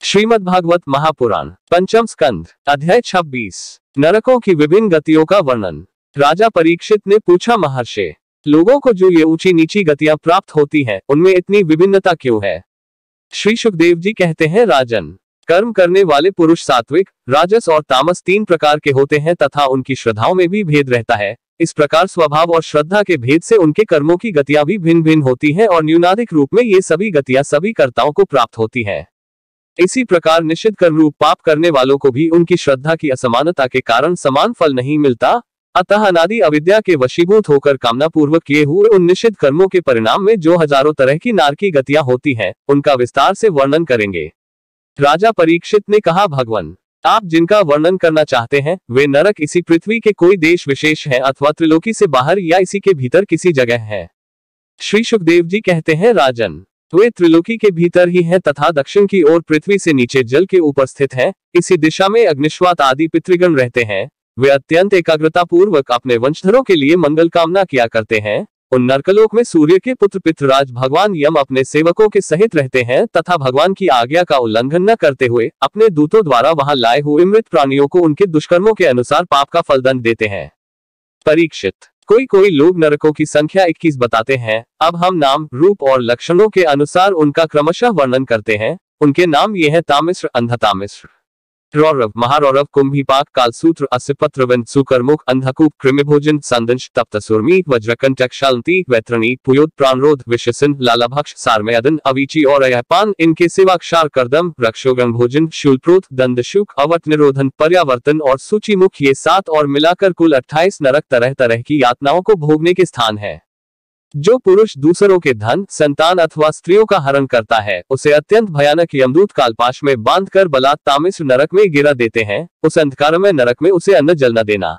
श्रीमद्भागवत महापुराण पंचम स्कंद अध्याय 26 नरकों की विभिन्न गतियों का वर्णन। राजा परीक्षित ने पूछा, महर्षि, लोगों को जो ये ऊंची नीची गतियां प्राप्त होती हैं, उनमें इतनी विभिन्नता क्यों है? श्री सुखदेव जी कहते हैं, राजन, कर्म करने वाले पुरुष सात्विक, राजस और तामस 3 प्रकार के होते हैं तथा उनकी श्रद्धाओं में भी भेद रहता है। इस प्रकार स्वभाव और श्रद्धा के भेद से उनके कर्मों की गतियां भी भिन्न भिन्न होती हैं और न्यूनाधिक रूप में ये सभी गतियां सभी कर्ताओं को प्राप्त होती हैं। इसी प्रकार निषिद्ध कर्म रूप पाप करने वालों को भी उनकी श्रद्धा की असमानता के कारण समान फल नहीं मिलता। अतः अनादि अविद्या के वशीभूत होकर कामना पूर्वक किए हुए उन निषिद्ध कर्मों के परिणाम में जो हजारों तरह की नारकी गतियां होती हैं, उनका विस्तार से वर्णन करेंगे। राजा परीक्षित ने कहा, भगवान, आप जिनका वर्णन करना चाहते हैं वे नरक इसी पृथ्वी के कोई देश विशेष है अथवा त्रिलोकी से बाहर या इसी के भीतर किसी जगह है? श्री सुखदेव जी कहते हैं, राजन, वे त्रिलोकी के भीतर ही हैं तथा दक्षिण की ओर पृथ्वी से नीचे जल के ऊपर स्थित हैं। इसी दिशा में अग्निश्वात आदि पितृगण रहते हैं। वे अत्यंत एकाग्रता पूर्वक अपने वंशधरों के लिए मंगल कामना किया करते हैं। उन नरकलोक में सूर्य के पुत्र पितृराज भगवान यम अपने सेवकों के सहित रहते हैं तथा भगवान की आज्ञा का उल्लंघन न करते हुए अपने दूतों द्वारा वहां लाए हुए मृत प्राणियों को उनके दुष्कर्मों के अनुसार पाप का फलदंड देते हैं। परीक्षित, कोई लोग नरकों की संख्या 21 बताते हैं। अब हम नाम, रूप और लक्षणों के अनुसार उनका क्रमशः वर्णन करते हैं। उनके नाम ये हैं: तामिश्र, अंधतामिश्र, रौरव, महारौरव, कुंभीपाक, कालसूत्र, अस्यपत्रवंत, सुकरमुख, अंधकूप, कृमिभोजन, संदंश, तप्तसुर्मी, वज्रकंटक, शालंती, वैतरणी, पुयोद, प्राणरोध, विषसिन, लालाभक्ष, सारमयदन, अवीची और अयपान। इनके सिवा क्षार, कर्दम, रक्षोगण भोजन, शूलप्रोत, दंदशुक, अवट निरोधन, पर्यावर्तन और सूचीमुख, ये 7 और मिलाकर कुल 28 नरक तरह तरह की यातनाओं को भोगने के स्थान है। जो पुरुष दूसरों के धन, संतान अथवा स्त्रियों का हरण करता है, उसे अत्यंत भयानक यमदूत कालपाश में बांधकर बलात् तामिश्र नरक में गिरा देते हैं। उस अंधकारमय नरक में उसे अन्न जल न देना,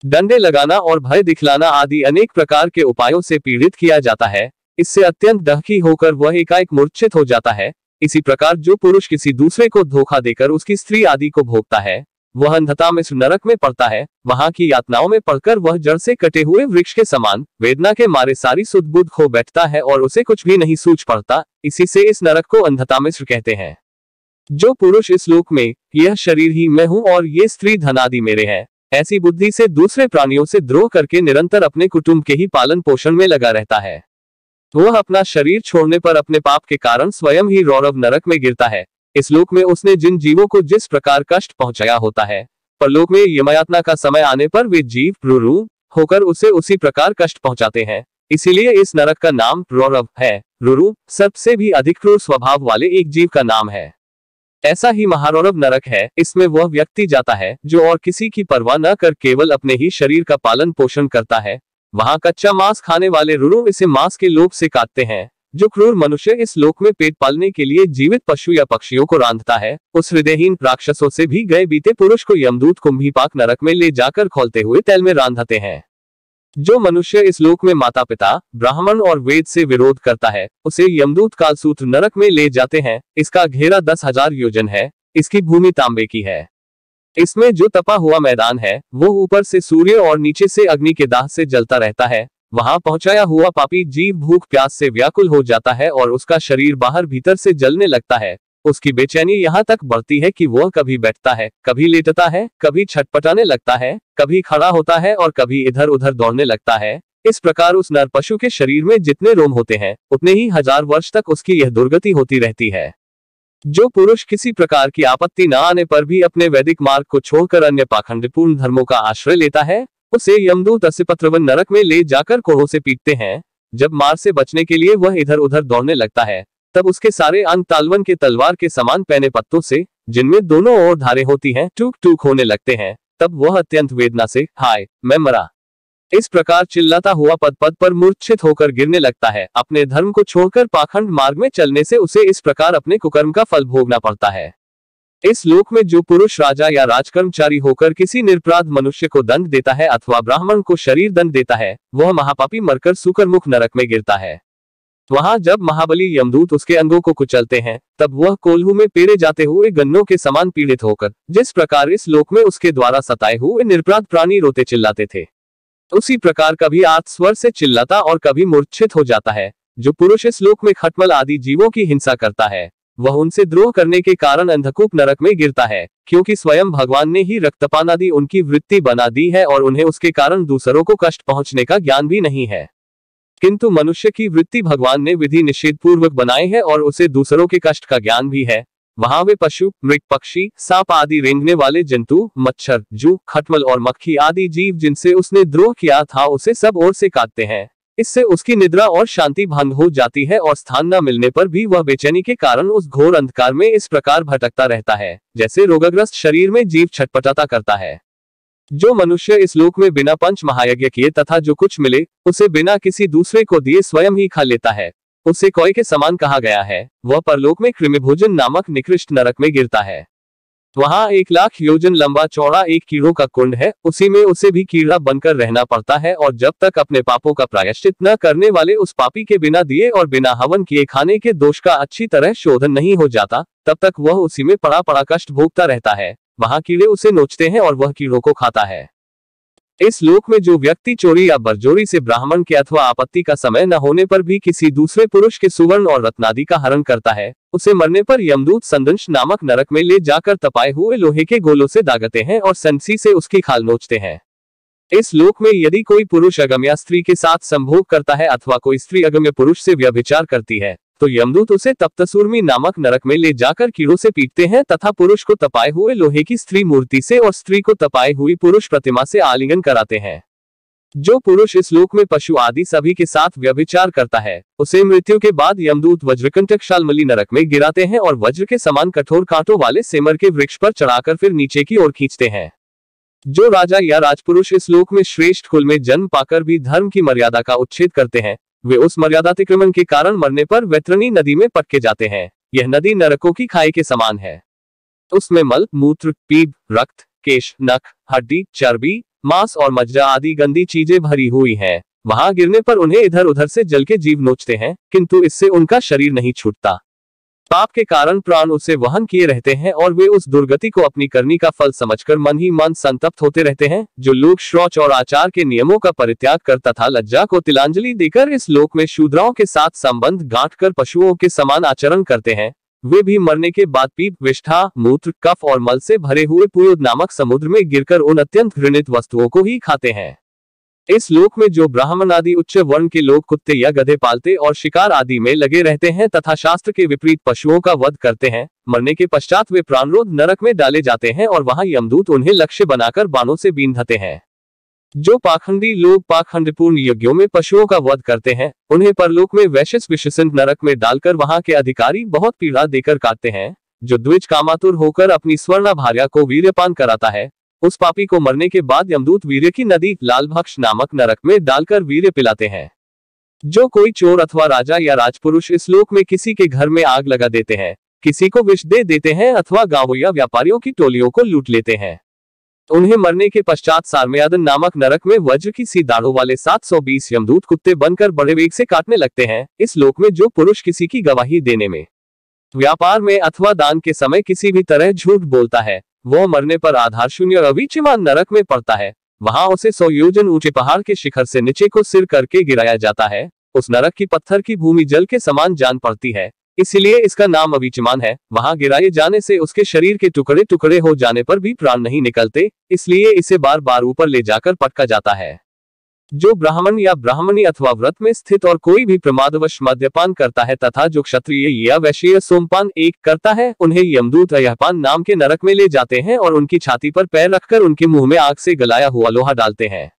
डंडे लगाना और भय दिखलाना आदि अनेक प्रकार के उपायों से पीड़ित किया जाता है। इससे अत्यंत दहकी होकर वह एकाएक मूर्छित हो जाता है। इसी प्रकार जो पुरुष किसी दूसरे को धोखा देकर उसकी स्त्री आदि को भोगता है, वह अंधतामिश्र नरक में पड़ता है। वहां की यातनाओं में पड़कर वह जड़ से कटे हुए वृक्ष के समान वेदना के मारे सारी सुध बुध खो बैठता है और उसे कुछ भी नहीं सूझ पड़ता। इसी से इस नरक को अंधतामिश्र कहते हैं। जो पुरुष इस लोक में यह शरीर ही मैं हूं और ये स्त्री धन आदि मेरे हैं, ऐसी बुद्धि से दूसरे प्राणियों से द्रोह करके निरंतर अपने कुटुंब के ही पालन पोषण में लगा रहता है, वह अपना शरीर छोड़ने पर अपने पाप के कारण स्वयं ही रौरव नरक में गिरता है। इस लोक में उसने जिन जीवों को जिस प्रकार कष्ट पहुंचाया होता है, परलोक में यमयातना का समय आने पर वे जीव रुरु होकर उसे उसी प्रकार कष्ट पहुंचाते हैं। इसीलिए इस नरक का नाम रौरव है। रुरु सर्प से भी अधिक क्रूर स्वभाव वाले एक जीव का नाम है। ऐसा ही महारौरव नरक है। इसमें वह व्यक्ति जाता है जो और किसी की परवाह न कर केवल अपने ही शरीर का पालन पोषण करता है। वहां कच्चा मांस खाने वाले रुरु इसे मांस के लोभ से काटते हैं। जो क्रूर मनुष्य इस लोक में पेट पालने के लिए जीवित पशु या पक्षियों को रांधता है, उस हृदयहीन राक्षसों से भी गए बीते पुरुष को यमदूत कुंभीपाक नरक में ले जाकर खौलते हुए तेल में रांधते हैं। जो मनुष्य इस लोक में माता पिता, ब्राह्मण और वेद से विरोध करता है, उसे यमदूत कालसूत्र नरक में ले जाते हैं। इसका घेरा 10,000 योजन है। इसकी भूमि तांबे की है। इसमें जो तपा हुआ मैदान है, वो ऊपर से सूर्य और नीचे से अग्नि के दाह से जलता रहता है। वहां पहुंचाया हुआ पापी जीव भूख प्यास से व्याकुल हो जाता है और उसका शरीर बाहर भीतर से जलने लगता है। उसकी बेचैनी यहाँ तक बढ़ती है कि वह कभी बैठता है, कभी लेटता है, कभी छटपटाने लगता है, कभी खड़ा होता है और कभी इधर उधर दौड़ने लगता है। इस प्रकार उस नर पशु के शरीर में जितने रोम होते हैं, उतने ही 1000 वर्ष तक उसकी यह दुर्गति होती रहती है। जो पुरुष किसी प्रकार की आपत्ति न आने पर भी अपने वैदिक मार्ग को छोड़कर अन्य पाखंडपूर्ण धर्मों का आश्रय लेता है, उसे यमदूत अस्यपत्रवन नरक में ले जाकर कोड़ों से पीटते हैं। जब मार से बचने के लिए वह इधर उधर दौड़ने लगता है, तब उसके सारे अंग तालवन के तलवार के समान पैने पत्तों से, जिनमें दोनों ओर धारें होती हैं, टूक टूक होने लगते हैं। तब वह अत्यंत वेदना से हाय मैं मरा, इस प्रकार चिल्लाता हुआ पद पद पर मूर्छित होकर गिरने लगता है। अपने धर्म को छोड़कर पाखंड मार्ग में चलने से उसे इस प्रकार अपने कुकर्म का फल भोगना पड़ता है। इस लोक में जो पुरुष राजा या राजकर्मचारी होकर किसी निरपराध मनुष्य को दंड देता है अथवा ब्राह्मण को शरीर दंड देता है, वह महापापी मरकर सुकरमुख नरक में गिरता है। वहां जब महाबली यमदूत उसके अंगों को कुचलते हैं, तब वह कोल्हू में पेरे जाते हुए गन्नों के समान पीड़ित होकर, जिस प्रकार इस लोक में उसके द्वारा सताए हुए निरपराध प्राणी रोते चिल्लाते थे, उसी प्रकार कभी आर्त स्वर से चिल्लाता और कभी मूर्छित हो जाता है। जो पुरुष इस लोक में खटमल आदि जीवों की हिंसा करता है, वह उनसे द्रोह करने के कारण अंधकूप नरक में गिरता है, क्योंकि स्वयं भगवान ने ही रक्तपान आदि उनकी वृत्ति बना दी है और उन्हें उसके कारण दूसरों को कष्ट पहुंचने का ज्ञान भी नहीं है। किंतु मनुष्य की वृत्ति भगवान ने विधि निषेध पूर्वक बनाई है और उसे दूसरों के कष्ट का ज्ञान भी है। वहां वे पशु, मृग, पक्षी, सांप आदि रेंगने वाले जंतु, मच्छर, जू, खटमल और मक्खी आदि जीव जिनसे उसने द्रोह किया था उसे सब ओर से काटते हैं। इससे उसकी निद्रा और शांति भंग हो जाती है और स्थान न मिलने पर भी वह बेचैनी के कारण उस घोर अंधकार में इस प्रकार भटकता रहता है, जैसे रोगग्रस्त शरीर में जीव छटपटाता करता है। जो मनुष्य इस लोक में बिना पंच महायज्ञ किए तथा जो कुछ मिले उसे बिना किसी दूसरे को दिए स्वयं ही खा लेता है, उसे कोय के समान कहा गया है। वह परलोक में कृमिभोजन नामक निकृष्ट नरक में गिरता है। वहां 1,00,000 योजन लंबा चौड़ा एक कीड़ों का कुंड है, उसी में उसे भी कीड़ा बनकर रहना पड़ता है और जब तक अपने पापों का प्रायश्चित न करने वाले उस पापी के बिना दिए और बिना हवन किए खाने के दोष का अच्छी तरह शोधन नहीं हो जाता, तब तक वह उसी में पड़ा पड़ा कष्ट भोगता रहता है। वहां कीड़े उसे नोचते हैं और वह कीड़ों को खाता है। इस लोक में जो व्यक्ति चोरी या बरजोरी से ब्राह्मण के अथवा आपत्ति का समय न होने पर भी किसी दूसरे पुरुष के सुवर्ण और रत्नादि का हरण करता है, उसे मरने पर यमदूत संदंश नामक नरक में ले जाकर तपाए हुए लोहे के गोलों से दागते हैं और संसी से उसकी खाल नोचते हैं। इस लोक में यदि कोई पुरुष अगम्या स्त्री के साथ संभोग करता है अथवा कोई स्त्री अगम्य पुरुष से व्यभिचार करती है, तो यमदूत उसे तप्तसूर्मी नामक नरक में ले जाकर कीड़ों से पीटते हैं तथा पुरुष को तपाए हुए लोहे की स्त्री मूर्ति से और स्त्री को तपाई हुई पुरुष प्रतिमा से आलिंगन कराते हैं। जो पुरुष इस लोक में पशु आदि सभी के साथ व्यभिचार करता है, उसे मृत्यु के बाद यमदूत वज्रकंटक शाल्मली नरक में गिराते हैं और वज्र के समान कठोर कांटों वाले सेमर के वृक्ष पर चढ़ाकर फिर नीचे की ओर खींचते हैं। जो राजा या राजपुरुष इस लोक में श्रेष्ठ कुल में जन्म पाकर भी धर्म की मर्यादा का उच्छेद करते हैं, वे उस मर्यादातिक्रमण के कारण मरने पर वैतरणी नदी में पटके जाते हैं। यह नदी नरकों की खाई के समान है। उसमें मल, मूत्र, पीप, रक्त, केश, नख, हड्डी, चर्बी, मांस और मज्जा आदि गंदी चीजें भरी हुई हैं। वहां गिरने पर उन्हें इधर उधर से जल के जीव नोचते हैं, किंतु इससे उनका शरीर नहीं छूटता। पाप के कारण प्राण उसे वहन किए रहते हैं और वे उस दुर्गति को अपनी करनी का फल समझकर मन ही मन संतप्त होते रहते हैं। जो लोग शौच और आचार के नियमों का परित्याग कर तथा लज्जा को तिलांजलि देकर इस लोक में शूद्रों के साथ संबंध गांठकर पशुओं के समान आचरण करते हैं, वे भी मरने के बाद पीप, विष्ठा, मूत्र, कफ और मल से भरे हुए पुयोद नामक समुद्र में गिरकर उन अत्यंत घृणित वस्तुओं को ही खाते हैं। इस लोक में जो ब्राह्मण आदि उच्च वर्ण के लोग कुत्ते या गधे पालते और शिकार आदि में लगे रहते हैं तथा शास्त्र के विपरीत पशुओं का वध करते हैं, मरने के पश्चात वे प्राणरोध नरक में डाले जाते हैं और वहां यमदूत उन्हें लक्ष्य बनाकर बाणों से बींधते हैं। जो पाखंडी लोग पाखंडपूर्ण यज्ञों में पशुओं का वध करते हैं, उन्हें परलोक में वैश्यस विषसंत नरक में डालकर वहां के अधिकारी बहुत पीड़ा देकर काटते हैं। जो द्विज कामातुर होकर अपनी स्वर्णा भार्या को वीर्यपान कराता है, उस पापी को मरने के बाद यमदूत वीर्य की नदी लालभक्ष नामक नरक में डालकर वीर्य पिलाते हैं। जो कोई चोर अथवा राजा या राजपुरुष इस लोक में किसी के घर में आग लगा देते हैं, किसी को विष दे देते हैं अथवा गांवों या व्यापारियों की टोलियों को लूट लेते हैं, उन्हें मरने के पश्चात सारमेयादन नामक नरक में वज्र की सी दाढ़ों वाले 720 यमदूत कुत्ते बनकर बड़े वेग से काटने लगते हैं। इस लोक में जो पुरुष किसी की गवाही देने में, व्यापार में अथवा दान के समय किसी भी तरह झूठ बोलता है, वह मरने पर आधार शून्य और अविच्यमान नरक में पड़ता है। वहां उसे 100 योजन ऊंचे पहाड़ के शिखर से नीचे को सिर करके गिराया जाता है। उस नरक की पत्थर की भूमि जल के समान जान पड़ती है, इसलिए इसका नाम अविच्यमान है। वहां गिराए जाने से उसके शरीर के टुकड़े टुकड़े हो जाने पर भी प्राण नहीं निकलते, इसलिए इसे बार बार ऊपर ले जाकर पटका जाता है। जो ब्राह्मण या ब्राह्मणी अथवा व्रत में स्थित और कोई भी प्रमादवश मद्यपान करता है तथा जो क्षत्रिय या वैश्य सोमपान एक करता है, उन्हें यमदूत अयहपान नाम के नरक में ले जाते हैं और उनकी छाती पर पैर रखकर उनके मुंह में आग से गलाया हुआ लोहा डालते हैं।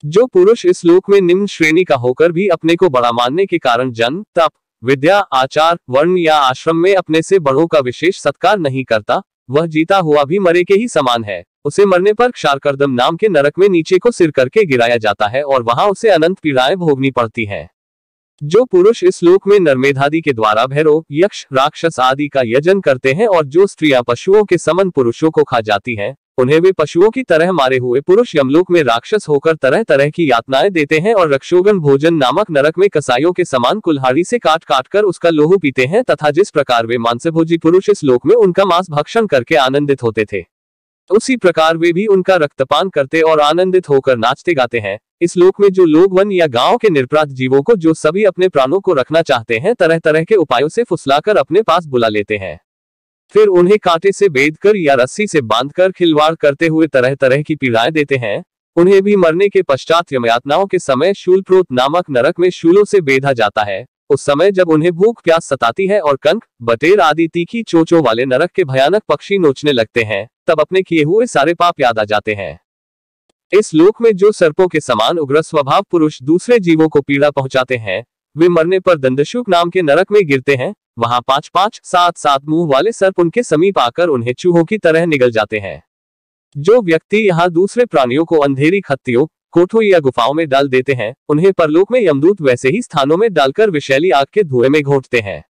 जो पुरुष इस लोक में निम्न श्रेणी का होकर भी अपने को बड़ा मानने के कारण जन्म, तप, विद्या, आचार, वर्ण या आश्रम में अपने से बड़ों का विशेष सत्कार नहीं करता, वह जीता हुआ भी मरे के ही समान है। उसे मरने पर क्षारकर्दम नाम के नरक में नीचे को सिर करके गिराया जाता है और वहां उसे अनंत पीड़ाएं भोगनी पड़ती हैं। जो पुरुष इस लोक में नरमेधादि के द्वारा भैरव, यक्ष, राक्षस आदि का यजन करते हैं और जो स्त्रियां पशुओं के समान पुरुषों को खा जाती हैं, उन्हें वे पशुओं की तरह मारे हुए पुरुष यमलोक में राक्षस होकर तरह तरह की यातनाएं देते हैं और रक्षोगन भोजन नामक नरक में कसाइयों के समान कुल्हाड़ी से काट काट कर उसका लोहू पीते हैं तथा जिस प्रकार वे मांसभोजी पुरुष इस लोक में उनका मांस भक्षण करके आनंदित होते थे, उसी प्रकार वे भी उनका रक्तपान करते और आनंदित होकर नाचते गाते हैं। इस लोक में जो लोग वन या गांव के निरपराध जीवों को, जो सभी अपने प्राणों को रखना चाहते हैं, तरह तरह के उपायों से फुसलाकर अपने पास बुला लेते हैं। फिर उन्हें कांटे से बेधकर या रस्सी से बांधकर खिलवाड़ करते हुए तरह तरह की पीड़ाएं देते हैं। उन्हें भी मरने के पश्चात यमयातनाओं के समय शूलप्रोत नामक नरक में शूलों से बेधा जाता है। उस समय जब उन्हें भूख प्यास सताती है और कंक, बटेर आदि तीखी चोंचों वाले नरक के भयानक पक्षी नोचने लगते हैं, तब अपने किए हुए सारे पाप याद आ जाते हैं। इस लोक में जो सर्पों के समान उग्र स्वभाव पुरुष दूसरे जीवों को पीड़ा पहुंचाते हैं, वे मरने पर दंडशूक नाम के नरक में गिरते हैं। वहां 5-5, 7-7 मुंह वाले सर्प उनके समीप आकर उन्हें चूहों की तरह निगल जाते हैं। जो व्यक्ति यहाँ दूसरे प्राणियों को अंधेरी खत्तियों, कोठों या गुफाओं में डाल देते हैं, उन्हें परलोक में यमदूत वैसे ही स्थानों में डालकर विषैली आग के धुएं में घोंटते हैं।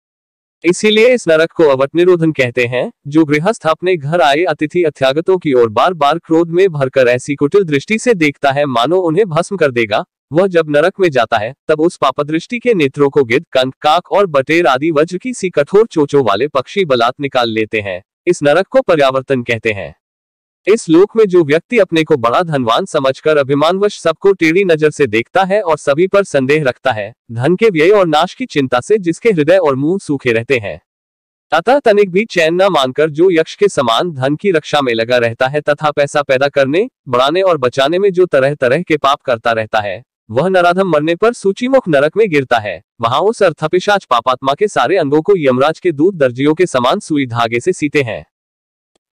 इसीलिए इस नरक को अवट निरोधन कहते हैं। जो गृहस्थ अपने घर आए अतिथि अत्यागतों की ओर बार बार क्रोध में भरकर ऐसी कुटिल दृष्टि से देखता है मानो उन्हें भस्म कर देगा, वह जब नरक में जाता है तब उस पापदृष्टि के नेत्रों को गिद्ध, कंक, काक और बटेर आदि वज्र की सी कठोर चोंचों वाले पक्षी बलात् निकाल लेते हैं। इस नरक को पर्यावर्तन कहते हैं। इस लोक में जो व्यक्ति अपने को बड़ा धनवान समझकर अभिमानवश सबको टेढ़ी नजर से देखता है और सभी पर संदेह रखता है, धन के व्यय और नाश की चिंता से जिसके हृदय और मुंह सूखे रहते हैं, अतः तनिक भी चैन न मानकर जो यक्ष के समान धन की रक्षा में लगा रहता है तथा पैसा पैदा करने, बढ़ाने और बचाने में जो तरह तरह के पाप करता रहता है, वह नराधम मरने पर सूचीमुख नरक में गिरता है। वहां उस अर्थपिशाच पापात्मा के सारे अंगों को यमराज के दूत दर्जियों के समान सुई धागे से सीते हैं।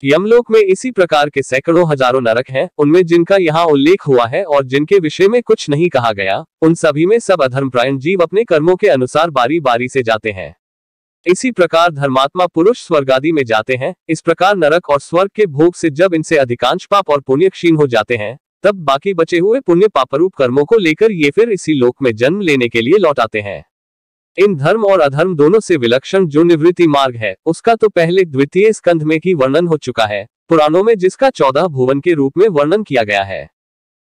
यमलोक में इसी प्रकार के सैकड़ों हजारों नरक हैं। उनमें जिनका यहाँ उल्लेख हुआ है और जिनके विषय में कुछ नहीं कहा गया, उन सभी में सब अधर्मपरायण जीव अपने कर्मों के अनुसार बारी बारी से जाते हैं। इसी प्रकार धर्मात्मा पुरुष स्वर्ग आदि में जाते हैं। इस प्रकार नरक और स्वर्ग के भोग से जब इनसे अधिकांश पाप और पुण्य क्षीण हो जाते हैं, तब बाकी बचे हुए पुण्य पापरूप कर्मों को लेकर ये फिर इसी लोक में जन्म लेने के लिए लौट आते हैं। इन धर्म और अधर्म दोनों से विलक्षण जो निवृत्ति मार्ग है, उसका तो पहले द्वितीय स्कंध में की वर्णन हो चुका है पुराणों में, जिसका 14 भुवन के रूप में वर्णन किया गया है।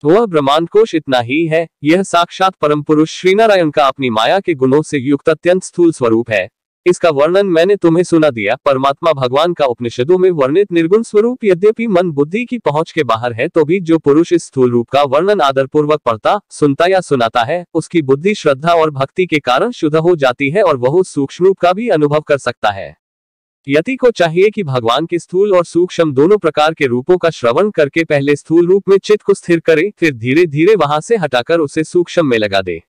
वह ब्रह्मांड कोश इतना ही है। यह साक्षात परम पुरुष श्रीनारायण का अपनी माया के गुणों से युक्त अत्यंत स्थूल स्वरूप है। इसका वर्णन मैंने तुम्हें सुना दिया। परमात्मा भगवान का उपनिषदों में वर्णित निर्गुण स्वरूप यद्यपि मन बुद्धि की पहुंच के बाहर है, तो भी जो पुरुष इस स्थूल रूप का वर्णन आदर पूर्वक पढ़ता, सुनता या सुनाता है, उसकी बुद्धि श्रद्धा और भक्ति के कारण शुद्ध हो जाती है और वह उस सूक्ष्म रूप का भी अनुभव कर सकता है। यति को चाहिए कि भगवान के स्थूल और सूक्ष्म दोनों प्रकार के रूपों का श्रवण करके पहले स्थूल रूप में चित्त को स्थिर करे, फिर धीरे धीरे वहां से हटाकर उसे सूक्ष्म में लगा दे।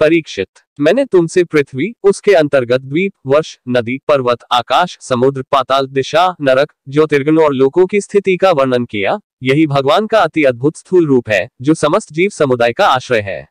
परीक्षित, मैंने तुमसे पृथ्वी, उसके अंतर्गत द्वीप, वर्ष, नदी, पर्वत, आकाश, समुद्र, पाताल, दिशा, नरक, ज्योतिर्गण और लोकों की स्थिति का वर्णन किया। यही भगवान का अति अद्भुत स्थूल रूप है, जो समस्त जीव समुदाय का आश्रय है।